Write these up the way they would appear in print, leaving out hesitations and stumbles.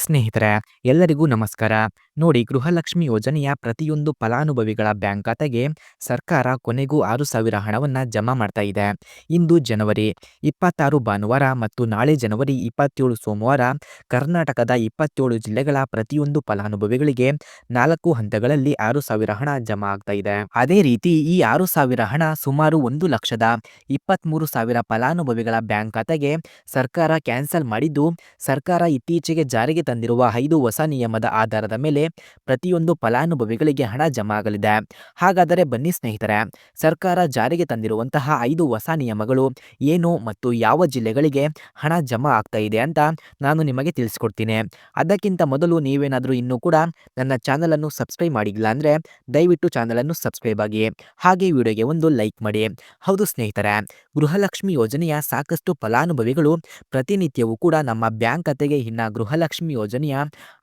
ಸ್ನೇಹಿತರೆ, ಎಲ್ಲರಿಗೂ ನಮಸ್ಕಾರ. ನೋಡಿ, ಗೃಹಲಕ್ಷ್ಮಿ ಯೋಜನೆಯ ಪ್ರತಿಯೊಂದು ಫಲಾನುಭವಿಗಳ ಬ್ಯಾಂಕ್ ಖಾತೆಗೆ ಸರ್ಕಾರ ಕೊನೆಗೂ 6,000 ಹಣವನ್ನು ಜಮಾ ಮಾಡ್ತಾ ಇದೆ. ಇಂದು ಜನವರಿ 26 ಭಾನುವಾರ ಮತ್ತು ನಾಳೆ ಜನವರಿ 27 ಸೋಮವಾರ ಕರ್ನಾಟಕದ 27 ಜಿಲ್ಲೆಗಳ ಪ್ರತಿಯೊಂದು ಫಲಾನುಭವಿಗಳಿಗೆ 4 ಹಂತಗಳಲ್ಲಿ 6,000 ಹಣ ಜಮಾ ಆಗ್ತಾ ಇದೆ. ಅದೇ ರೀತಿ ಈ 6,000 ಹಣ ಸುಮಾರು 1,23,000 ಫಲಾನುಭವಿಗಳ ಬ್ಯಾಂಕ್ ಖಾತೆಗೆ ಸರ್ಕಾರ ಕ್ಯಾನ್ಸಲ್ ಮಾಡಿದ್ದು, ಸರ್ಕಾರ ಇತ್ತೀಚೆಗೆ ಜಾರಿಗೆ ತಂದಿರುವ 5 ಹೊಸ ನಿಯಮದ ಆಧಾರದ ಮೇಲೆ ಪ್ರತಿಯೊಂದು ಫಲಾನುಭವಿಗಳಿಗೆ ಹಣ ಜಮಾ ಆಗಲಿದೆ. ಹಾಗಾದರೆ ಬನ್ನಿ ಸ್ನೇಹಿತರೆ, ಸರ್ಕಾರ ಜಾರಿಗೆ ತಂದಿರುವಂತಹ 5 ಹೊಸ ನಿಯಮಗಳು ಏನು ಮತ್ತು ಯಾವ ಜಿಲ್ಲೆಗಳಿಗೆ ಹಣ ಜಮಾ ಆಗ್ತಾ ಇದೆ ಅಂತ ನಾನು ನಿಮಗೆ ತಿಳಿಸ್ಕೊಡ್ತೀನಿ. ಅದಕ್ಕಿಂತ ಮೊದಲು ನೀವೇನಾದರೂ ಇನ್ನೂ ಕೂಡ ನನ್ನ ಚಾನಲನ್ನು ಸಬ್ಸ್ಕ್ರೈಬ್ ಮಾಡಿಲ್ಲ ಅಂದರೆ ದಯವಿಟ್ಟು ಚಾನಲನ್ನು ಸಬ್ಸ್ಕ್ರೈಬ್ ಆಗಿ, ಹಾಗೆ ವಿಡಿಯೋಗೆ ಒಂದು ಲೈಕ್ ಮಾಡಿ. ಹೌದು ಸ್ನೇಹಿತರೆ, ಗೃಹಲಕ್ಷ್ಮಿ ಯೋಜನೆಯ ಸಾಕಷ್ಟು ಫಲಾನುಭವಿಗಳು ಪ್ರತಿನಿತ್ಯವೂ ಕೂಡ ನಮ್ಮ ಬ್ಯಾಂಕ್ ಖಾತೆಗೆ ಇನ್ನ ಗೃಹಲಕ್ಷ್ಮಿ ಯೋಜನೆಯ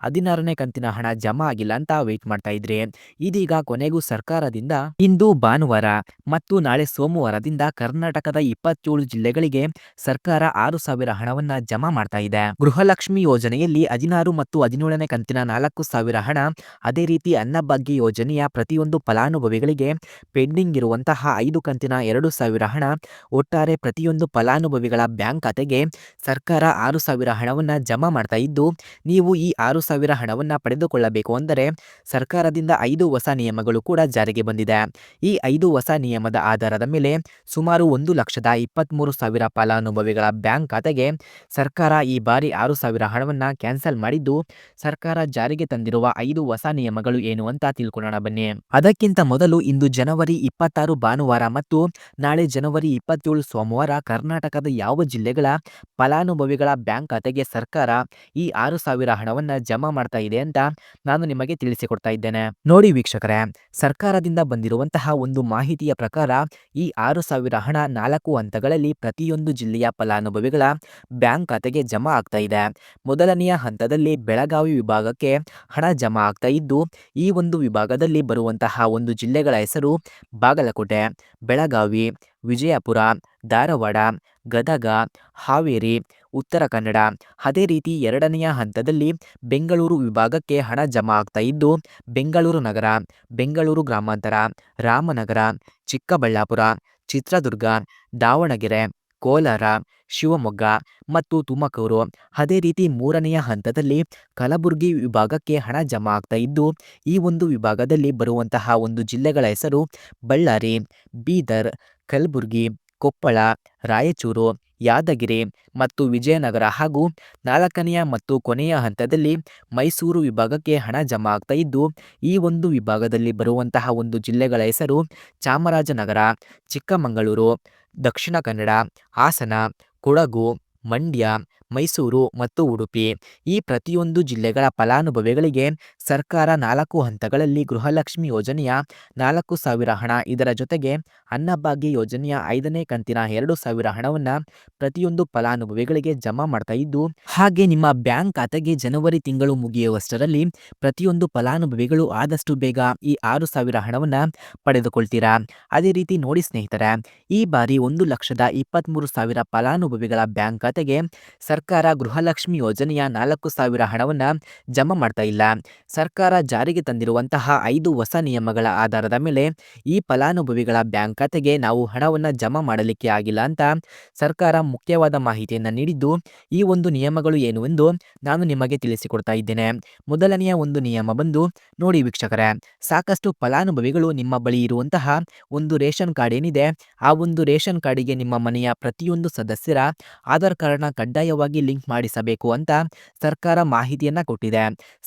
16ನೇ ಕಂತಿನ ಹಣ ಜಮಾ ಆಗಿಲ್ಲ ಅಂತ ವೇಟ್ ಮಾಡ್ತಾ ಇದ್ರಿ. ಇದೀಗ ಕೊನೆಗೂ ಸರ್ಕಾರದಿಂದ ಇಂದು ಭಾನುವಾರ ಮತ್ತು ನಾಳೆ ಸೋಮವಾರದಿಂದ ಕರ್ನಾಟಕದ 27 ಜಿಲ್ಲೆಗಳಿಗೆ ಸರ್ಕಾರ 6,000 ಹಣವನ್ನ ಜಮಾ ಮಾಡ್ತಾ ಇದೆ. ಗೃಹಲಕ್ಷ್ಮಿ ಯೋಜನೆಯಲ್ಲಿ 16 ಮತ್ತು 17ನೇ ಕಂತಿನ 4,000 ಹಣ, ಅದೇ ರೀತಿ ಅನ್ನಭಾಗ್ಯ ಯೋಜನೆಯ ಪ್ರತಿಯೊಂದು ಫಲಾನುಭವಿಗಳಿಗೆ ಪೆಂಡಿಂಗ್ ಇರುವಂತಹ 5 ಕಂತಿನ 2,000 ಹಣ, ಒಟ್ಟಾರೆ ಪ್ರತಿಯೊಂದು ಫಲಾನುಭವಿಗಳ ಬ್ಯಾಂಕ್ ಖಾತೆಗೆ ಸರ್ಕಾರ 6,000 ಹಣವನ್ನ ಜಮಾ ಮಾಡ್ತಾ ಇದ್ದು, ನೀವು ಈ 6,000 ಹಣವನ್ನ ಪಡೆದುಕೊಳ್ಳಬೇಕು ಅಂದರೆ ಸರ್ಕಾರದಿಂದ 5 ಹೊಸ ನಿಯಮಗಳು ಕೂಡ ಜಾರಿಗೆ ಬಂದಿದೆ. ಈ 5 ಹೊಸ ನಿಯಮದ ಆಧಾರದ ಮೇಲೆ ಸುಮಾರು 1,23,000 ಫಲಾನುಭವಿಗಳ ಬ್ಯಾಂಕ್ ಖಾತೆಗೆ ಸರ್ಕಾರ ಈ ಬಾರಿ 6,000 ಹಣವನ್ನ ಕ್ಯಾನ್ಸಲ್ ಮಾಡಿದ್ದು, ಸರ್ಕಾರ ಜಾರಿಗೆ ತಂದಿರುವ 5 ಹೊಸ ನಿಯಮಗಳು ಏನು ಅಂತ ತಿಳ್ಕೊಳ್ಳೋಣ ಬನ್ನಿ. ಅದಕ್ಕಿಂತ ಮೊದಲು ಇಂದು ಜನವರಿ 26 ಭಾನುವಾರ ಮತ್ತು ನಾಳೆ ಜನವರಿ 27 ಸೋಮವಾರ ಕರ್ನಾಟಕದ ಯಾವ ಜಿಲ್ಲೆಗಳ ಫಲಾನುಭವಿಗಳ ಬ್ಯಾಂಕ್ ಖಾತೆಗೆ ಸರ್ಕಾರ ಈ 6,000 ಹಣವನ್ನ ಜಮಾ ಮಾಡ್ತಾ ಇದೆ ಅಂತ ನಾನು ನಿಮಗೆ ತಿಳಿಸಿಕೊಡ್ತಾ ಇದ್ದೇನೆ. ನೋಡಿ ವೀಕ್ಷಕರೇ, ಸರ್ಕಾರದಿಂದ ಬಂದಿರುವಂತಹ ಒಂದು ಮಾಹಿತಿಯ ಪ್ರಕಾರ ಈ 6,000 ಹಣ 4 ಹಂತಗಳಲ್ಲಿ ಪ್ರತಿಯೊಂದು ಜಿಲ್ಲೆಯ ಫಲಾನುಭವಿಗಳ ಬ್ಯಾಂಕ್ ಖಾತೆಗೆ ಜಮಾ ಆಗ್ತಾ ಇದೆ. ಮೊದಲನೆಯ ಹಂತದಲ್ಲಿ ಬೆಳಗಾವಿ ವಿಭಾಗಕ್ಕೆ ಹಣ ಜಮಾ ಆಗ್ತಾ ಇದ್ದು, ಈ ಒಂದು ವಿಭಾಗದಲ್ಲಿ ಬರುವಂತಹ ಒಂದು ಜಿಲ್ಲೆಗಳ ಹೆಸರು ಬಾಗಲಕೋಟೆ, ಬೆಳಗಾವಿ, ವಿಜಯಪುರ, ಧಾರವಾಡ, ಗದಗ, ಹಾವೇರಿ, ಉತ್ತರ ಕನ್ನಡ. ಅದೇ ರೀತಿ ಎರಡನೆಯ ಹಂತದಲ್ಲಿ ಬೆಂಗಳೂರು ವಿಭಾಗಕ್ಕೆ ಹಣ ಜಮಾ ಆಗ್ತಾ ಇದ್ದು, ಬೆಂಗಳೂರು ನಗರ, ಬೆಂಗಳೂರು ಗ್ರಾಮಾಂತರ, ರಾಮನಗರ, ಚಿಕ್ಕಬಳ್ಳಾಪುರ, ಚಿತ್ರದುರ್ಗ, ದಾವಣಗೆರೆ, ಕೋಲಾರ, ಶಿವಮೊಗ್ಗ ಮತ್ತು ತುಮಕೂರು. ಅದೇ ರೀತಿ ಮೂರನೆಯ ಹಂತದಲ್ಲಿ ಕಲಬುರಗಿ ವಿಭಾಗಕ್ಕೆ ಹಣ ಜಮಾ ಆಗ್ತಾ ಇದ್ದು, ಈ ಒಂದು ವಿಭಾಗದಲ್ಲಿ ಬರುವಂತಹ ಒಂದು ಜಿಲ್ಲೆಗಳ ಹೆಸರು ಬಳ್ಳಾರಿ, ಬೀದರ್, ಕಲಬುರಗಿ, ಕೊಪ್ಪಳ, ರಾಯಚೂರು, ಯಾದಗಿರಿ ಮತ್ತು ವಿಜಯನಗರ. ಹಾಗೂ 4ನೆಯ ಮತ್ತು ಕೊನೆಯ ಹಂತದಲ್ಲಿ ಮೈಸೂರು ವಿಭಾಗಕ್ಕೆ ಹಣ ಜಮಾ ಆಗ್ತಾ ಇದ್ದು, ಈ ಒಂದು ವಿಭಾಗದಲ್ಲಿ ಬರುವಂತಹ ಒಂದು ಜಿಲ್ಲೆಗಳ ಹೆಸರು ಚಾಮರಾಜನಗರ, ಚಿಕ್ಕಮಗಳೂರು, ದಕ್ಷಿಣ ಕನ್ನಡ, ಹಾಸನ, ಕೊಡಗು, ಮಂಡ್ಯ, ಮೈಸೂರು ಮತ್ತು ಉಡುಪಿ. ಈ ಪ್ರತಿಯೊಂದು ಜಿಲ್ಲೆಗಳ ಫಲಾನುಭವಿಗಳಿಗೆ ಸರ್ಕಾರ 4 ಹಂತಗಳಲ್ಲಿ ಗೃಹಲಕ್ಷ್ಮಿ ಯೋಜನೆಯ 4,000 ಹಣ, ಇದರ ಜೊತೆಗೆ ಅನ್ನಭಾಗ್ಯ ಯೋಜನೆಯ 5ನೇ ಕಂತಿನ 2,000 ಹಣವನ್ನ ಪ್ರತಿಯೊಂದು ಫಲಾನುಭವಿಗಳಿಗೆ ಜಮಾ ಮಾಡ್ತಾ ಇದ್ದು, ಹಾಗೆ ನಿಮ್ಮ ಬ್ಯಾಂಕ್ ಖಾತೆಗೆ ಜನವರಿ ತಿಂಗಳು ಮುಗಿಯುವಷ್ಟರಲ್ಲಿ ಪ್ರತಿಯೊಂದು ಫಲಾನುಭವಿಗಳು ಆದಷ್ಟು ಬೇಗ ಈ 6,000 ಹಣವನ್ನ ಪಡೆದುಕೊಳ್ತೀರಾ. ಅದೇ ರೀತಿ ನೋಡಿ ಸ್ನೇಹಿತರೆ, ಈ ಬಾರಿ 1,23,000 ಫಲಾನುಭವಿಗಳ ಬ್ಯಾಂಕ್ ಖಾತೆಗೆ ಸರ್ಕಾರ ಗೃಹಲಕ್ಷ್ಮಿ ಯೋಜನೆಯ 4,000 ಹಣವನ್ನ ಜಮಾ ಮಾಡ್ತಾ ಇಲ್ಲ. ಸರ್ಕಾರ ಜಾರಿಗೆ ತಂದಿರುವಂತಹ 5 ಹೊಸ ನಿಯಮಗಳ ಆಧಾರದ ಮೇಲೆ ಈ ಫಲಾನುಭವಿಗಳ ಬ್ಯಾಂಕ್ ಖಾತೆಗೆ ನಾವು ಹಣವನ್ನ ಜಮಾ ಮಾಡಲಿಕ್ಕೆ ಆಗಿಲ್ಲ ಅಂತ ಸರ್ಕಾರ ಮುಖ್ಯವಾದ ಮಾಹಿತಿಯನ್ನ ನೀಡಿದ್ದು, ಈ ಒಂದು ನಿಯಮಗಳು ಏನು ಎಂದು ನಾನು ನಿಮಗೆ ತಿಳಿಸಿಕೊಡ್ತಾ ಇದ್ದೇನೆ. ಮೊದಲನೆಯ ಒಂದು ನಿಯಮ ಬಂದು, ನೋಡಿ ವೀಕ್ಷಕರೇ, ಸಾಕಷ್ಟು ಫಲಾನುಭವಿಗಳು ನಿಮ್ಮ ಬಳಿ ಇರುವಂತಹ ಒಂದು ರೇಷನ್ ಕಾರ್ಡ್ ಏನಿದೆ, ಆ ಒಂದು ರೇಷನ್ ಕಾರ್ಡಿಗೆ ನಿಮ್ಮ ಮನೆಯ ಪ್ರತಿಯೊಂದು ಸದಸ್ಯರ ಆಧಾರ್ ಕಾರ್ಡ್ನ ಕಡ್ಡಾಯವಾಗಿ ಲಿಂಕ್ ಮಾಡಿಸಬೇಕು ಅಂತ ಸರ್ಕಾರ ಮಾಹಿತಿಯನ್ನ ಕೊಟ್ಟಿದೆ.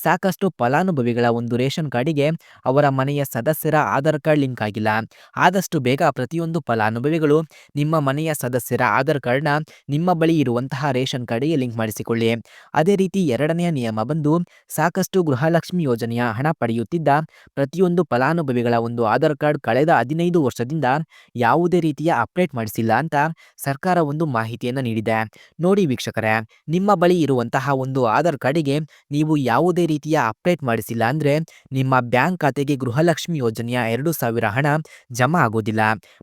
ಸಾಕಷ್ಟು ಫಲಾನುಭವಿಗಳ ಒಂದು ರೇಷನ್ ಕಾರ್ಡಿಗೆ ಅವರ ಮನೆಯ ಸದಸ್ಯರ ಆಧಾರ್ ಕಾರ್ಡ್ ಲಿಂಕ್ ಆಗಿಲ್ಲ. ಆದಷ್ಟು ಬೇಗ ಪ್ರತಿಯೊಂದು ಫಲಾನುಭವಿಗಳು ನಿಮ್ಮ ಮನೆಯ ಸದಸ್ಯರ ಆಧಾರ್ ಕಾರ್ಡ್ನ ನಿಮ್ಮ ಬಳಿ ಇರುವಂತಹ ರೇಷನ್ ಕಾರ್ಡಿಗೆ ಲಿಂಕ್ ಮಾಡಿಸಿಕೊಳ್ಳಿ. ಅದೇ ರೀತಿ ಎರಡನೆಯ ನಿಯಮ ಬಂದು, ಸಾಕಷ್ಟು ಗೃಹಲಕ್ಷ್ಮಿ ಯೋಜನೆಯ ಹಣ ಪಡೆಯುತ್ತಿದ್ದ ಪ್ರತಿಯೊಂದು ಫಲಾನುಭವಿಗಳ ಒಂದು ಆಧಾರ್ ಕಾರ್ಡ್ ಕಳೆದ 15 ವರ್ಷದಿಂದ ಯಾವುದೇ ರೀತಿಯ ಅಪ್ಡೇಟ್ ಮಾಡಿಸಿಲ್ಲ ಅಂತ ಸರ್ಕಾರ ಒಂದು ಮಾಹಿತಿಯನ್ನು ನೀಡಿದೆ. ನೋಡಿ ವೀಕ್ಷಕರೇ, ವೀಕ್ಷಕರೇ, ನಿಮ್ಮ ಬಳಿ ಇರುವಂತಹ ಒಂದು ಆಧಾರ್ ಕಾರ್ಡಿಗೆ ನೀವು ಯಾವುದೇ ರೀತಿಯ ಅಪ್ಡೇಟ್ ಮಾಡಿಸಿಲ್ಲ ಅಂದರೆ ನಿಮ್ಮ ಬ್ಯಾಂಕ್ ಖಾತೆಗೆ ಗೃಹಲಕ್ಷ್ಮಿ ಯೋಜನೆಯ 2,000 ಹಣ ಜಮಾ ಆಗೋದಿಲ್ಲ.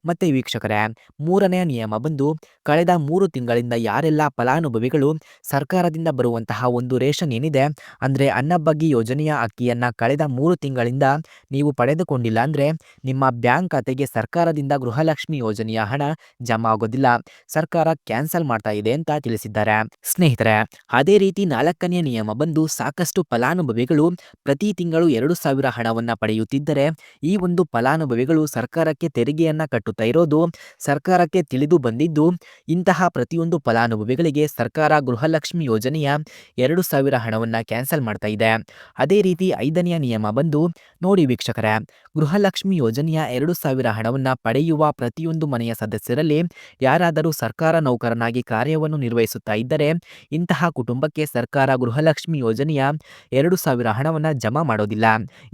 ಮತ್ತೆ ವೀಕ್ಷಕರೇ, ಮೂರನೆಯ ನಿಯಮ ಬಂದು ಕಳೆದ 3 ತಿಂಗಳಿಂದ ಯಾರೆಲ್ಲ ಫಲಾನುಭವಿಗಳು ಸರ್ಕಾರದಿಂದ ಬರುವಂತಹ ಒಂದು ರೇಷನ್ ಏನಿದೆ ಅಂದರೆ ಅನ್ನಭಾಗ್ಯ ಯೋಜನೆಯ ಅಕ್ಕಿಯನ್ನು ಕಳೆದ 3 ತಿಂಗಳಿಂದ ನೀವು ಪಡೆದುಕೊಂಡಿಲ್ಲ ಅಂದರೆ ನಿಮ್ಮ ಬ್ಯಾಂಕ್ ಖಾತೆಗೆ ಸರ್ಕಾರದಿಂದ ಗೃಹಲಕ್ಷ್ಮಿ ಯೋಜನೆಯ ಹಣ ಜಮಾ ಆಗೋದಿಲ್ಲ. ಸರ್ಕಾರ ಕ್ಯಾನ್ಸಲ್ ಮಾಡ್ತಾ ಇದೆ ಅಂತ ತಿಳಿಸಿದ್ದಾರೆ. ಸ್ನೇಹಿತರೆ, ಅದೇ ರೀತಿ 4ನೇ ನಿಯಮ ಬಂದು ಸಾಕಷ್ಟು ಫಲಾನುಭವಿಗಳು ಪ್ರತಿ ತಿಂಗಳು 2,000 ಹಣವನ್ನ ಪಡೆಯುತ್ತಿದ್ದರೆ ಈ ಒಂದು ಫಲಾನುಭವಿಗಳು ಸರ್ಕಾರಕ್ಕೆ ತೆರಿಗೆಯನ್ನ ಕಟ್ಟುತ್ತಾ ಇರೋದು ಸರ್ಕಾರಕ್ಕೆ ತಿಳಿದು ಬಂದಿದ್ದು ಇಂತಹ ಪ್ರತಿಯೊಂದು ಫಲಾನುಭವಿಗಳಿಗೆ ಸರ್ಕಾರ ಗೃಹಲಕ್ಷ್ಮಿ ಯೋಜನೆಯ 2,000 ಹಣವನ್ನ ಕ್ಯಾನ್ಸಲ್ ಮಾಡ್ತಾ ಇದೆ. ಅದೇ ರೀತಿ 5ನೇ ನಿಯಮ ಬಂದು ನೋಡಿ ವೀಕ್ಷಕರೇ, ಗೃಹಲಕ್ಷ್ಮಿ ಯೋಜನೆಯ 2,000 ಹಣವನ್ನ ಪಡೆಯುವ ಪ್ರತಿಯೊಂದು ಮನೆಯ ಸದಸ್ಯರಲ್ಲಿ ಯಾರಾದರೂ ಸರ್ಕಾರ ನೌಕರನಾಗಿ ಕಾರ್ಯವನ್ನು ನಿರ್ವಹಿಸುತ್ತಾ ಇದ್ದರೆ ಇಂತಹ ಕುಟುಂಬಕ್ಕೆ ಸರ್ಕಾರ ಗೃಹಲಕ್ಷ್ಮಿ ಯೋಜನೆಯ 2,000 ಹಣವನ್ನ ಜಮಾ ಮಾಡೋದಿಲ್ಲ.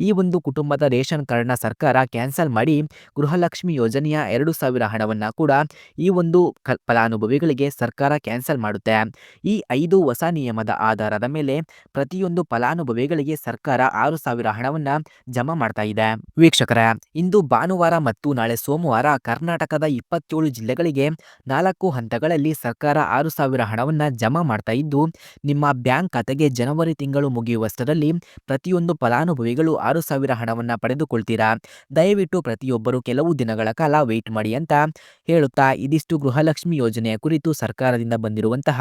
ಈ ಒಂದು ಕುಟುಂಬದ ರೇಷನ್ ಕಾರ್ಡ್ನ ಸರ್ಕಾರ ಕ್ಯಾನ್ಸಲ್ ಮಾಡಿ ಗೃಹಲಕ್ಷ್ಮಿ ಯೋಜನೆಯ 2,000 ಹಣವನ್ನ ಕೂಡ ಈ ಒಂದು ಫಲಾನುಭವಿಗಳಿಗೆ ಸರ್ಕಾರ ಕ್ಯಾನ್ಸಲ್ ಮಾಡುತ್ತೆ. ಈ 5 ಹೊಸ ನಿಯಮದ ಆಧಾರದ ಮೇಲೆ ಪ್ರತಿಯೊಂದು ಫಲಾನುಭವಿಗಳಿಗೆ ಸರ್ಕಾರ 6,000 ಹಣವನ್ನ ಜಮಾ ಮಾಡ್ತಾ ಇದೆ. ವೀಕ್ಷಕರೇ, ಇಂದು ಭಾನುವಾರ ಮತ್ತು ನಾಳೆ ಸೋಮವಾರ ಕರ್ನಾಟಕದ 27 ಜಿಲ್ಲೆಗಳಿಗೆ 4 ಹಂತಗಳಲ್ಲಿ ಸರ್ಕಾರ 6,000 ಹಣವನ್ನ ಜಮಾ ಮಾಡ್ತಾ ಇದ್ದು ನಿಮ್ಮ ಬ್ಯಾಂಕ್ ಖಾತೆಗೆ ಜನವರಿ ತಿಂಗಳು ಮುಗಿಯುವಷ್ಟರಲ್ಲಿ ಪ್ರತಿಯೊಂದು ಫಲಾನುಭವಿಗಳು 6,000 ಹಣವನ್ನ ಪಡೆದುಕೊಳ್ತೀರಾ. ದಯವಿಟ್ಟು ಪ್ರತಿಯೊಬ್ಬರು ಕೆಲವು ದಿನಗಳ ಕಾಲ ವೇಟ್ ಮಾಡಿ ಅಂತ ಹೇಳುತ್ತಾ ಇದಿಷ್ಟು ಗೃಹಲಕ್ಷ್ಮಿ ಯೋಜನೆಯ ಕುರಿತು ಸರ್ಕಾರದಿಂದ ಬಂದಿರುವಂತಹ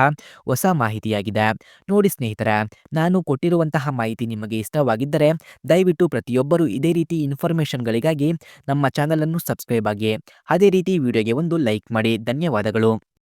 ಹೊಸ ಮಾಹಿತಿಯಾಗಿದೆ. ನೋಡಿ ಸ್ನೇಹಿತರೆ, ನಾನು ಕೊಟ್ಟಿರುವಂತಹ ಮಾಹಿತಿ ನಿಮಗೆ ಇಷ್ಟವಾಗಿದ್ದರೆ ದಯವಿಟ್ಟು ಪ್ರತಿಯೊಬ್ಬರು ಇದೇ ರೀತಿ ಇನ್ಫಾರ್ಮೇಷನ್ಗಳಿಗಾಗಿ ನಮ್ಮ ಚಾನಲ್ ಅನ್ನು ಸಬ್ಸ್ಕ್ರೈಬ್ ಆಗಿ. ಅದೇ ರೀತಿ ವಿಡಿಯೋಗೆ ಒಂದು ಲೈಕ್ ಮಾಡಿ. ಧನ್ಯವಾದಗಳು.